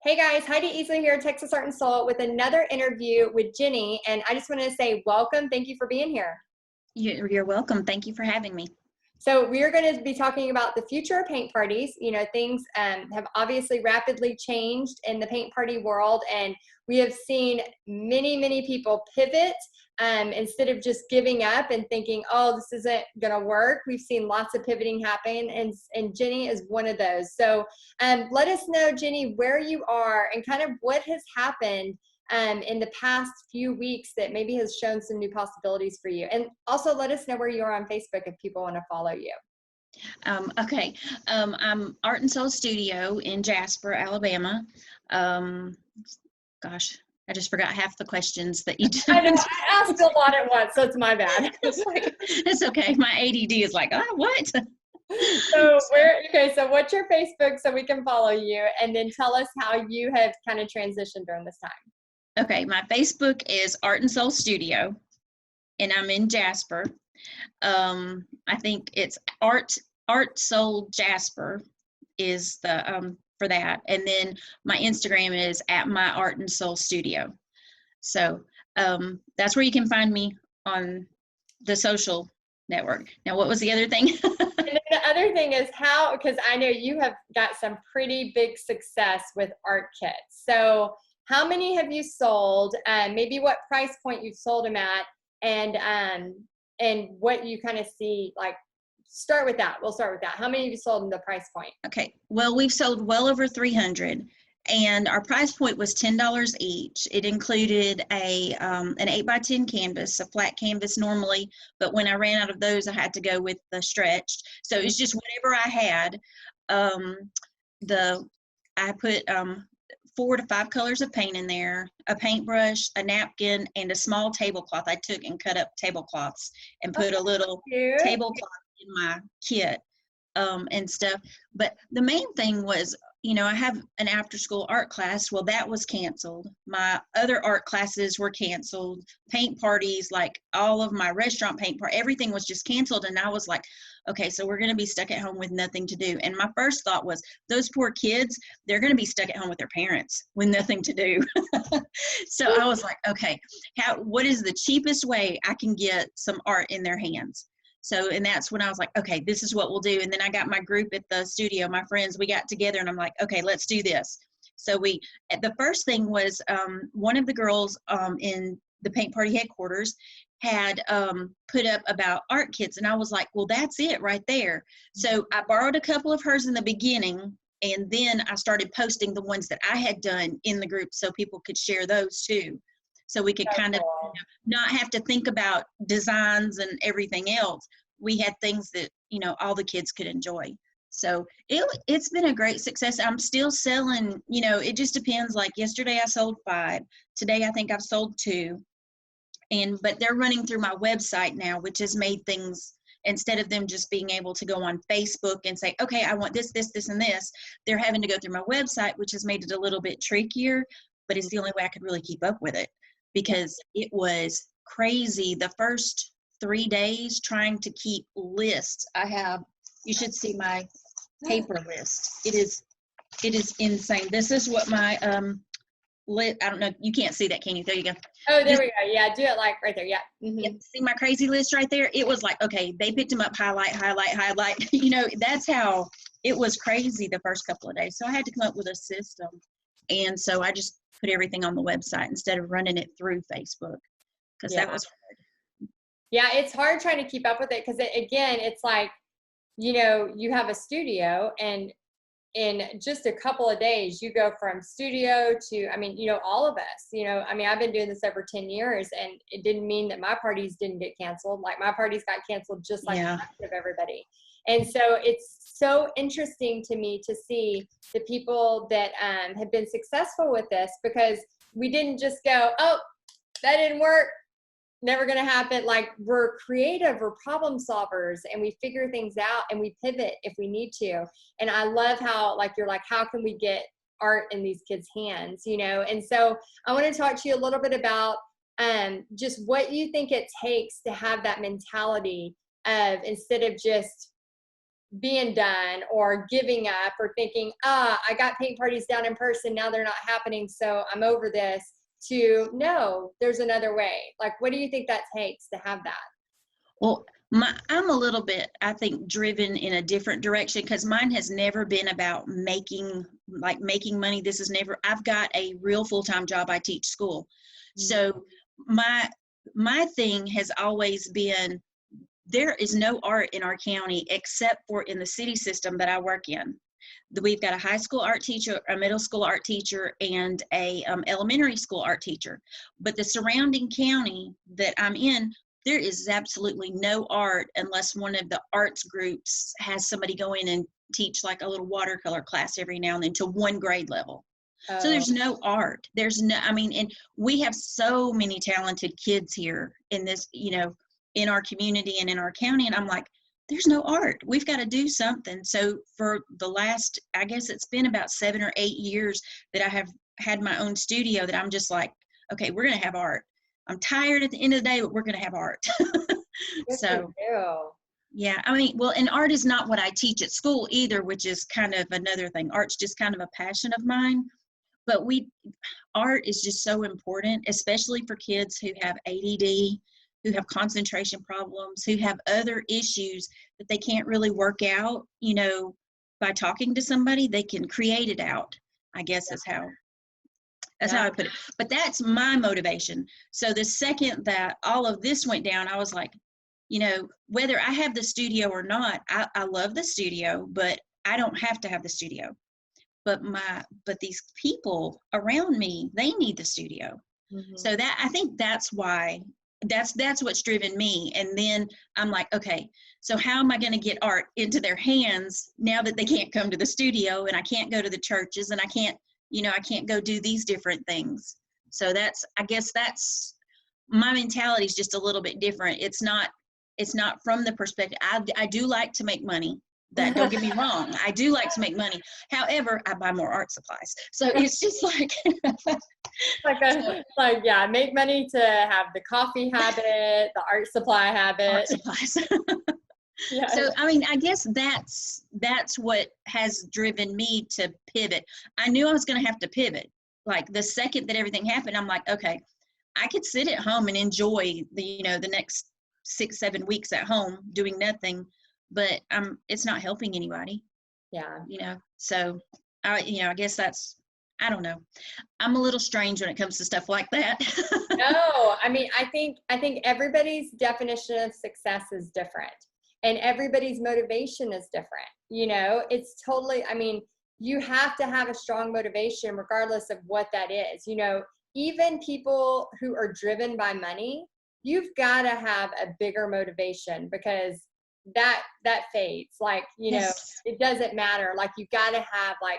Hey guys, Heidi Easley here, Texas Art and Soul, with another interview with Ginny. And I just want to say welcome. Thank you for being here. You're welcome. Thank you for having me. So we are going to be talking about the future of paint parties. You know, things have obviously rapidly changed in the paint party world, and we have seen many people pivot instead of just giving up and thinking, oh, this isn't going to work. We've seen lots of pivoting happen, and Ginny is one of those. So let us know, Ginny, where you are and kind of what has happened in the past few weeks that maybe has shown some new possibilities for you. And also let us know where you are on Facebook if people want to follow you. Okay. I'm Art and Soul Studio in Jasper, Alabama. Gosh, I just forgot half the questions that you did. I know, I asked a lot at once, so it's my bad. It's okay. My ADD is like, oh, what? So what's your Facebook so we can follow you, and then tell us how you have kind of transitioned during this time. Okay, my Facebook is Art and Soul Studio, and I'm in Jasper. I think it's Art Soul Jasper is the for that, and then my Instagram is at my Art and Soul Studio. So that's where you can find me on the social network. Now, what was the other thing? And then the other thing is how, because I know you have got some pretty big success with art kits. So how many have you sold? Maybe what price point you've sold them at, and what you kind of see. Like, start with that. We'll start with that. How many have you sold in the price point? Okay. Well, we've sold well over 300, and our price point was $10 each. It included an 8x10 canvas, a flat canvas normally, but when I ran out of those, I had to go with the stretched. So it's just whatever I had. I put 4 to 5 colors of paint in there, a paintbrush, a napkin, and a small tablecloth. I took and cut up tablecloths and put a little tablecloth in my kit and stuff. But the main thing was, you know, I have an after-school art class. Well, that was canceled. My other art classes were canceled. Paint parties, like all of my restaurant paint everything was just canceled. And I was like, okay, so we're going to be stuck at home with nothing to do. And my first thought was, those poor kids, they're going to be stuck at home with their parents with nothing to do. So I was like, okay, what is the cheapest way I can get some art in their hands? So, and that's when I was like, okay, this is what we'll do. And then I got my group at the studio, my friends, we got together and I'm like, okay, let's do this. So the first thing was one of the girls in the paint party headquarters had put up about art kits. And I was like, well, that's it right there. So I borrowed a couple of hers in the beginning, and then I started posting the ones that I had done in the group so people could share those too. So we could kind of not have to think about designs and everything else. We had things that, you know, all the kids could enjoy. So it's been a great success. I'm still selling, you know, it just depends. Like yesterday I sold 5. Today I think I've sold 2. But they're running through my website now, which has made things, instead of them just being able to go on Facebook and say, okay, I want this, and this, they're having to go through my website, which has made it a little bit trickier, but it's the only way I could really keep up with it. Because it was crazy the first 3 days trying to keep lists. You should see my paper list. It is insane. This is what my I don't know, you can't see that, can you? There you go. Oh, there we go. Yeah, do it like right there. Yeah. Mm-hmm. Yep. See my crazy list right there? It was like, okay, they picked them up, highlight. You know, that's how it was crazy the first couple of days. So I had to come up with a system. And so I just put everything on the website instead of running it through Facebook, because that was hard. Yeah, it's hard trying to keep up with it because, again, it's like, you know, you have a studio, and in just a couple of days, you go from studio to, I mean, you know, all of us, you know, I mean, I've been doing this over 10 years, and it didn't mean that my parties didn't get canceled. Like, my parties got canceled just like the rest of everybody. And so it's so interesting to me to see the people that have been successful with this, because we didn't just go, oh, that didn't work, never going to happen. Like, we're creative, we're problem solvers, and we figure things out, and we pivot if we need to. And I love how, like, you're like, how can we get art in these kids' hands, you know? And so I want to talk to you a little bit about just what you think it takes to have that mentality of, instead of just being done or giving up or thinking, I got paint parties down in person, now they're not happening, so I'm over this, to no, there's another way. Like, what do you think that takes to have that? Well, I'm a little bit, I think, driven in a different direction, because mine has never been about making money. This is never, I've got a real full-time job. I teach school. So my thing has always been, there is no art in our county except for in the city system that I work in. We've got a high school art teacher, a middle school art teacher, and a elementary school art teacher. But the surrounding county that I'm in, there is absolutely no art unless one of the arts groups has somebody go in and teach like a little watercolor class every now and then to one grade level. So there's no art. There's no, I mean, and we have so many talented kids here in this, in our community and in our county. And I'm like, there's no art. We've got to do something. So for the last, I guess it's been about 7 or 8 years that I have had my own studio, that I'm just like, okay, we're going to have art. I'm tired at the end of the day, but we're going to have art. So, yeah, I mean, well, and art is not what I teach at school either, which is kind of another thing. Art's just kind of a passion of mine. But art is just so important, especially for kids who have ADD, who have concentration problems, who have other issues that they can't really work out, by talking to somebody. They can create it out, I guess is how I put it. But that's my motivation. So the second that all of this went down, I was like, whether I have the studio or not, I love the studio, but I don't have to have the studio. But these people around me, they need the studio. Mm-hmm. So that, I think that's why, that's what's driven me. And then I'm like, okay, so how am I going to get art into their hands now that they can't come to the studio, and I can't go to the churches, and I can't go do these different things. So I guess that's my mentality, is just a little bit different. It's not from the perspective, I do like to make money. That, don't get me wrong, I do like to make money. However, I buy more art supplies. So it's just like, make money to have the coffee habit, the art supply habit. Art supplies. Yeah. So, I mean, I guess that's what has driven me to pivot. I knew I was going to have to pivot. Like the second that everything happened, I'm like, okay, I could sit at home and enjoy the next 6-7 weeks at home doing nothing. But it's not helping anybody. Yeah. So I guess that's, I don't know. I'm a little strange when it comes to stuff like that. No, I mean, I think everybody's definition of success is different, and everybody's motivation is different. It's totally, I mean, you have to have a strong motivation regardless of what that is. Even people who are driven by money, you've got to have a bigger motivation, because that fades. Like, yes. It doesn't matter. Like, you got to have like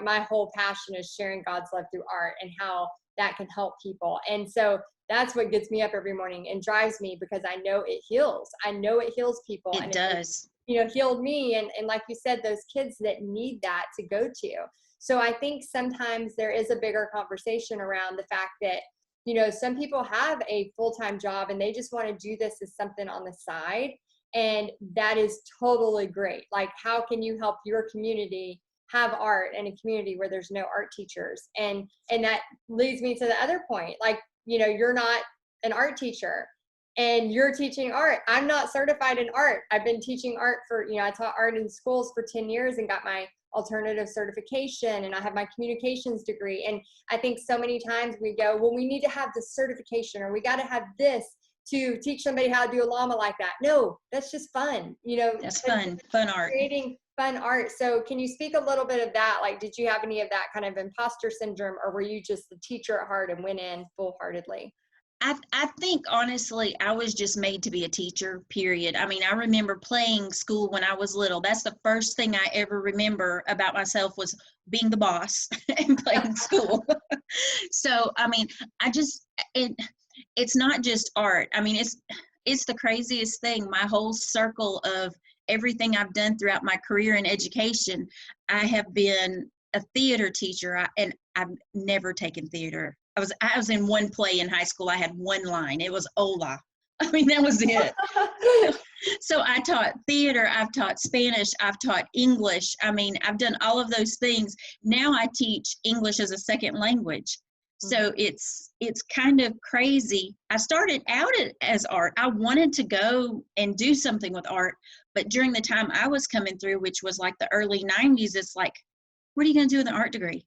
my whole passion is sharing God's love through art and how that can help people. And so that's what gets me up every morning and drives me, because I know it heals. I know it heals people. It does. Healed me. And like you said, those kids that need that to go to. So I think sometimes there is a bigger conversation around the fact that, some people have a full-time job and they just want to do this as something on the side. And that is totally great. Like, how can you help your community have art in a community where there's no art teachers? And that leads me to the other point. Like, you're not an art teacher and you're teaching art. I'm not certified in art. I've been teaching art for, I taught art in schools for 10 years and got my alternative certification, and I have my communications degree. And I think so many times we go, well, we need to have this certification, or we got to have this to teach somebody how to do a llama like that. No, that's just fun. That's fun art. Creating fun art. So can you speak a little bit of that? Like, did you have any of that kind of imposter syndrome, or were you just the teacher at heart and went in full-heartedly? I think, honestly, I was just made to be a teacher, period. I mean, I remember playing school when I was little. That's the first thing I ever remember about myself, was being the boss and playing school. So, I mean, it's not just art. I mean, it's the craziest thing. My whole circle of everything I've done throughout my career in education, I have been a theater teacher, and I've never taken theater. I was in one play in high school. I had one line. It was Ola. I mean, that was it. So I taught theater, I've taught Spanish, I've taught English. I mean, I've done all of those things. Now I teach English as a second language. So it's kind of crazy. I started out as art. I wanted to go and do something with art, but during the time I was coming through, which was like the early 90s, it's like, what are you going to do with an art degree?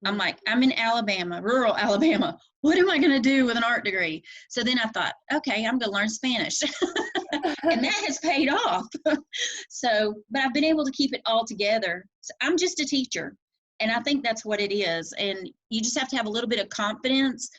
I'm like, I'm in Alabama, rural Alabama. What am I going to do with an art degree? So then I thought, okay, I'm going to learn Spanish. And that has paid off. So, but I've been able to keep it all together. So I'm just a teacher. And I think that's what it is. And you just have to have a little bit of confidence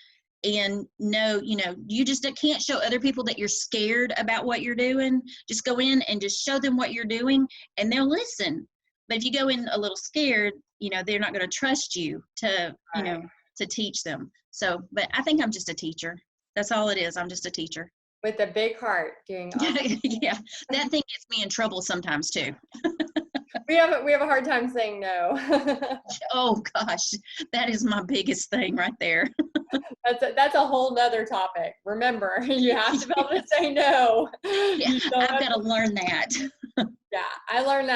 and know, you just can't show other people that you're scared about what you're doing. Just go in and just show them what you're doing and they'll listen. But if you go in a little scared, they're not going to trust you to, to teach them. So, but I think I'm just a teacher. That's all it is. I'm just a teacher. With a big heart doing awesome. Yeah, that thing gets me in trouble sometimes too. We have a hard time saying no. Oh gosh, that is my biggest thing right there. That's a whole nother topic. Remember, you have to be able to say no. Yeah, I've got to learn that. Yeah, I learned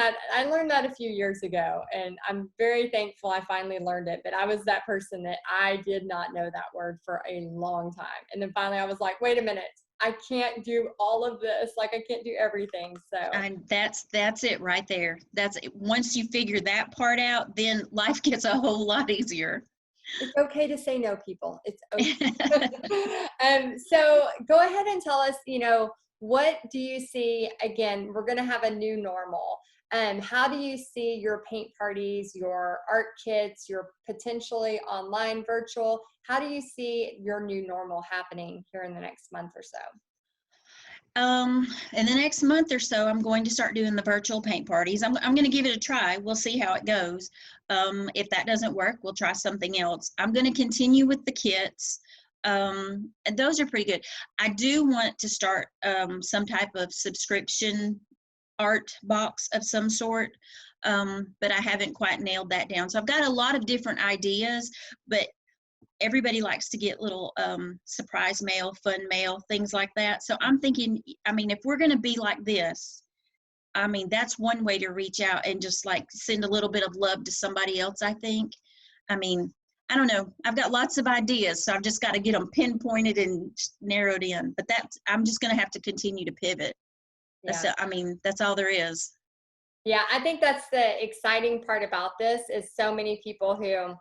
that a few years ago, and I'm very thankful I finally learned it. But I was that person that I did not know that word for a long time. And then finally I was like, wait a minute, I can't do all of this. Like, I can't do everything. So and that's it right there. That's it. Once you figure that part out, then life gets a whole lot easier. It's okay to say no, people. It's okay. So go ahead and tell us, what do you see? Again, we're going to have a new normal. How do you see your paint parties, your art kits, your potentially online virtual? How do you see your new normal happening here in the next month or so? In the next month or so, I'm going to start doing the virtual paint parties. I'm going to give it a try. We'll see how it goes. If that doesn't work, we'll try something else. I'm going to continue with the kits. And those are pretty good. I do want to start some type of subscription art box of some sort, but I haven't quite nailed that down. So I've got a lot of different ideas, but everybody likes to get little surprise mail, fun mail, things like that. So I'm thinking, if we're going to be like this, that's one way to reach out and just like send a little bit of love to somebody else, I think. I don't know. I've got lots of ideas, so I've just got to get them pinpointed and narrowed in. But I'm just going to have to continue to pivot. Yeah. That's all there is. Yeah, I think that's the exciting part about this is so many people who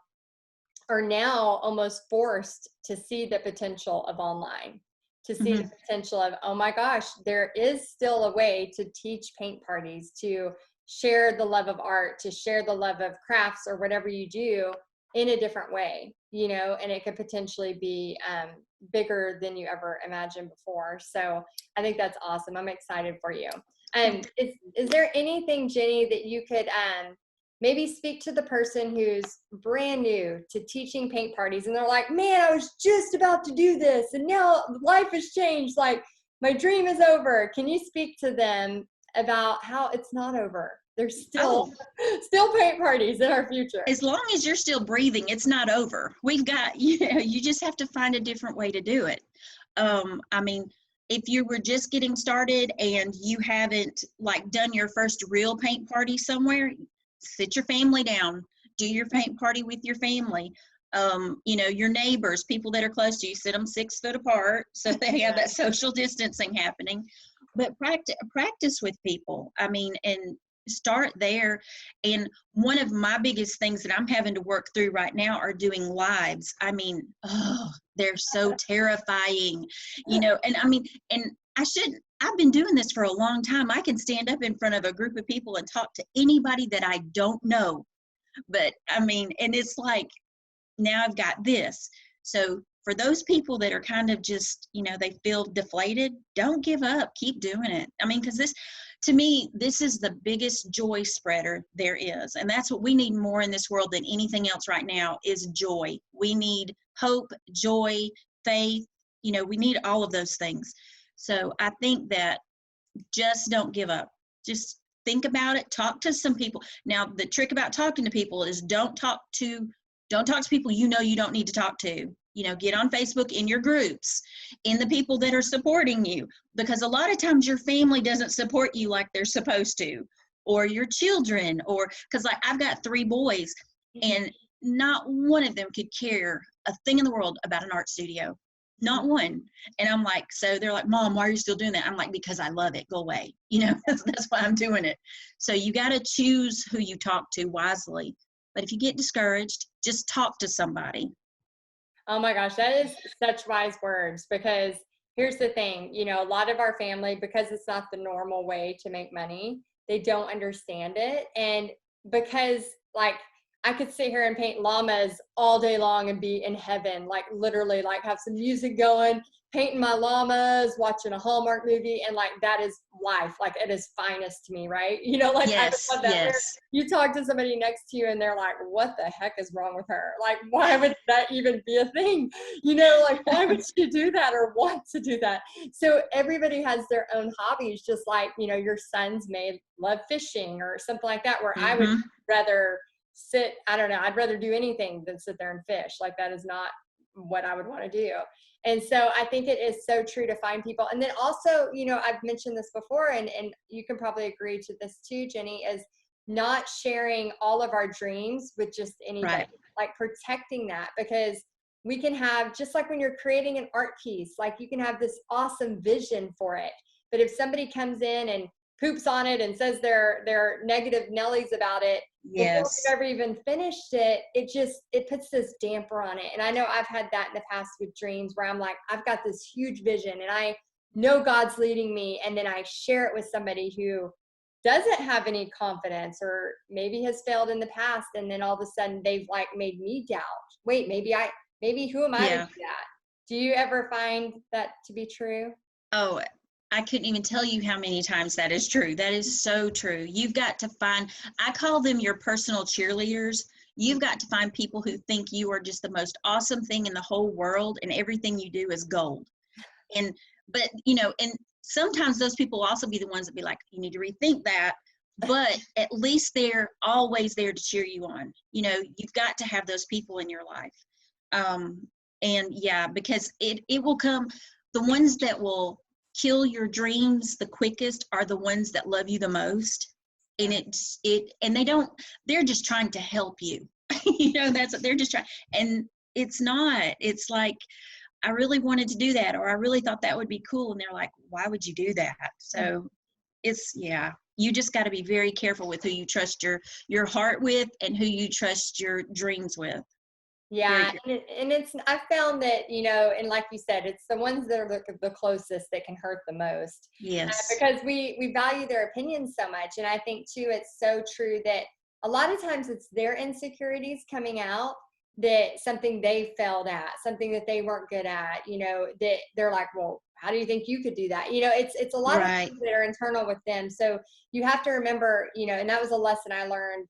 are now almost forced to see the potential of online, to see the potential of, oh my gosh, there is still a way to teach paint parties, to share the love of art, to share the love of crafts or whatever you do in a different way, and it could potentially be bigger than you ever imagined before. So I think that's awesome. I'm excited for you. Is there anything, Ginny, that you could maybe speak to the person who's brand new to teaching paint parties and they're like, man, I was just about to do this and now life has changed. Like, my dream is over. Can you speak to them about how it's not over? There's still paint parties in our future. As long as you're still breathing, it's not over. We've got, you just have to find a different way to do it. If you were just getting started and you haven't done your first real paint party somewhere, sit your family down, do your paint party with your family. Your neighbors, people that are close to you, sit them 6 foot apart so they have that social distancing happening. But practice with people. And start there. And one of my biggest things that I'm having to work through right now are doing lives. They're so terrifying, and I've been doing this for a long time. I can stand up in front of a group of people and talk to anybody that I don't know. But and it's like, now I've got this. So for those people that are kind of just, they feel deflated, don't give up, keep doing it. Because to me, this is the biggest joy spreader there is. And that's what we need more in this world than anything else right now is joy. We need hope, joy, faith. We need all of those things. So I think that just don't give up. Just think about it. Talk to some people. Now, the trick about talking to people is don't talk to people you don't need to talk to. Get on Facebook in your groups, in the people that are supporting you, because a lot of times your family doesn't support you like they're supposed to, or your children, or because like I've got 3 boys and not one of them could care a thing in the world about an art studio. Not one. And I'm like, so they're like, Mom, why are you still doing that? I'm like, because I love it. Go away. That's why I'm doing it. So you got to choose who you talk to wisely. But if you get discouraged, just talk to somebody. Oh my gosh, that is such wise words, because here's the thing, a lot of our family, because it's not the normal way to make money, they don't understand it. And because like I could sit here and paint llamas all day long and be in heaven, like literally like have some music going, painting my llamas, watching a Hallmark movie, and like that is life. Like it is finest to me, right? Like I just want that. Yes. You talk to somebody next to you and they're like, what the heck is wrong with her? Like, why would that even be a thing? Like why would she do that or want to do that? So everybody has their own hobbies, just like, your sons may love fishing or something like that, where I would rather I don't know, I'd rather do anything than sit there and fish. Like that is not what I would want to do. And so I think it is so true to find people. And then also, I've mentioned this before, and you can probably agree to this too, Jenny, is not sharing all of our dreams with just anybody, right. Like protecting that, because we can have, just like when you're creating an art piece, like you can have this awesome vision for it. But if somebody comes in and poops on it and says they're negative Nellies about it, before we've ever even finished it, it puts this damper on it. And I know I've had that in the past with dreams, where I'm like, I've got this huge vision and I know God's leading me, and then I share it with somebody who doesn't have any confidence, or maybe has failed in the past, and then all of a sudden they've like made me doubt, wait, maybe who am I to do that? Do you ever find that to be true? Oh, I couldn't even tell you how many times that is true. That is so true. You've got to find, I call them your personal cheerleaders. You've got to find people who think you are just the most awesome thing in the whole world, and everything you do is gold. But and sometimes those people will also be the ones that be like, you need to rethink that. But at least they're always there to cheer you on. You've got to have those people in your life. And yeah, because it will come, the ones that will kill your dreams the quickest are the ones that love you the most. And they're just trying to help you. That's what they're just trying. And it's like, I really wanted to do that, or I really thought that would be cool. And they're like, why would you do that? So you just got to be very careful with who you trust your heart with, and who you trust your dreams with. Yeah, and I found that, and like you said, it's the ones that are the closest that can hurt the most. Yes. Because we value their opinions so much. And I think too, it's so true that a lot of times it's their insecurities coming out, that something they failed at, something that they weren't good at, that they're like, well, how do you think you could do that? It's a lot of things that are internal with them. So you have to remember, and that was a lesson I learned,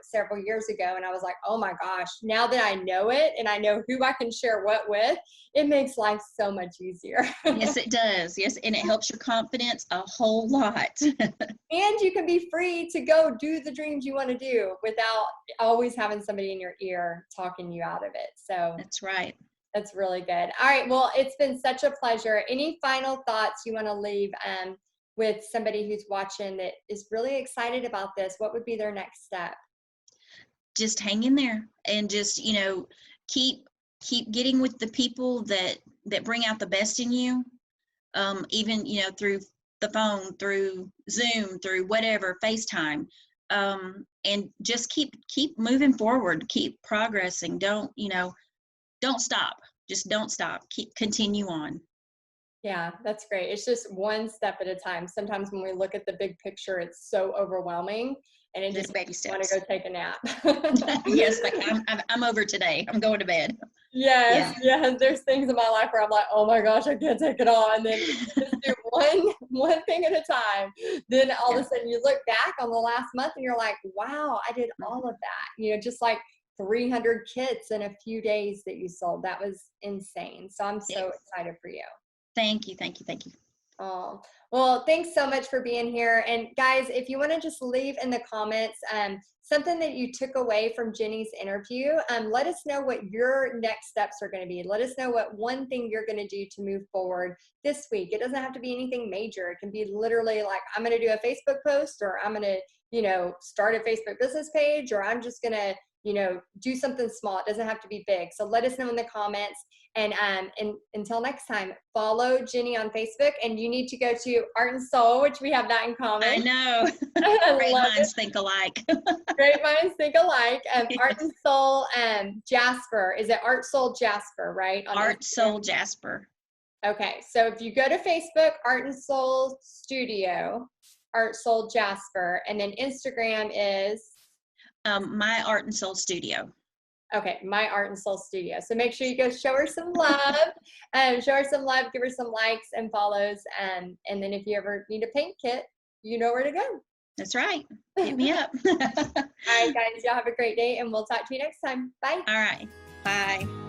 several years ago. And I was like, oh my gosh, now that I know it and I know who I can share what with, it makes life so much easier. Yes, it does. Yes. And it helps your confidence a whole lot. And you can be free to go do the dreams you want to do without always having somebody in your ear talking you out of it. So that's right. That's really good. All right. Well, it's been such a pleasure. Any final thoughts you want to leave with somebody who's watching that is really excited about this? What would be their next step? Just hang in there, and just, keep getting with the people that bring out the best in you. Even, through the phone, through Zoom, through whatever, FaceTime. And just keep moving forward, keep progressing. Don't stop. Just don't stop. Continue on. Yeah, that's great. It's just one step at a time. Sometimes when we look at the big picture, it's so overwhelming, and it just baby steps. Want to go take a nap. Yes, like I'm over today. I'm going to bed. Yes. There's things in my life where I'm like, oh my gosh, I can't take it all. And then just do one thing at a time. Then all of a sudden you look back on the last month and you're like, wow, I did all of that. Just like 300 kits in a few days that you sold. That was insane. So I'm so excited for you. Thank you. Oh, well, thanks so much for being here. And guys, if you want to just leave in the comments something that you took away from Ginny's interview, let us know what your next steps are going to be. Let us know what one thing you're going to do to move forward this week. It doesn't have to be anything major. It can be literally like, I'm going to do a Facebook post, or I'm going to, start a Facebook business page, or I'm just going to, do something small. It doesn't have to be big. So let us know in the comments. And until next time, follow Ginny on Facebook, and you need to go to Art and Soul, which we have that in common. I know. Great minds think alike. Great minds think alike. Art and Soul Jasper. Is it Art Soul Jasper, right? On Art Instagram? Soul Jasper. Okay, so if you go to Facebook, Art and Soul Studio, Art Soul Jasper, and then Instagram is My Art and Soul Studio. Okay, My Art and Soul Studio. So make sure you go show her some love, show her some love, give her some likes and follows, and then if you ever need a paint kit, you know where to go. That's right. Hit me up. All right, guys, y'all have a great day, and we'll talk to you next time. Bye. All right. Bye.